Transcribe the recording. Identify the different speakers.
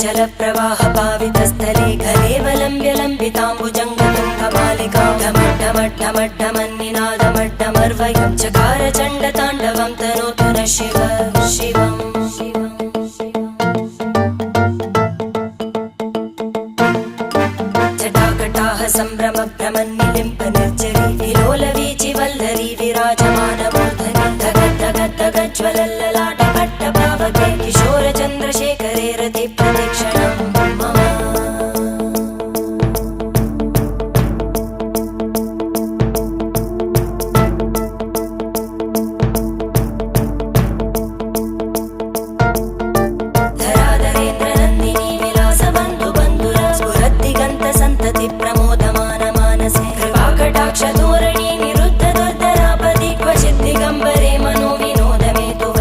Speaker 1: जलप्रवाहपावितस्थले घलेवलम्ब्य लम्बिताम्बुजङ्गतुङ्गमालिकां ढमड्ढमड्ढमड्ढमन्निनादमड्ढमर्वयं चकार चण्डताण्डवं तनोतु नः शिव शिवम् जटाकटाह सम्भ्रम भ्रमन्निलिम्प निर्जरी विलोलवीचि वल्लरी विराजमानमूर्धनि धगद्धगद्धगज्ज्वलल्ललाट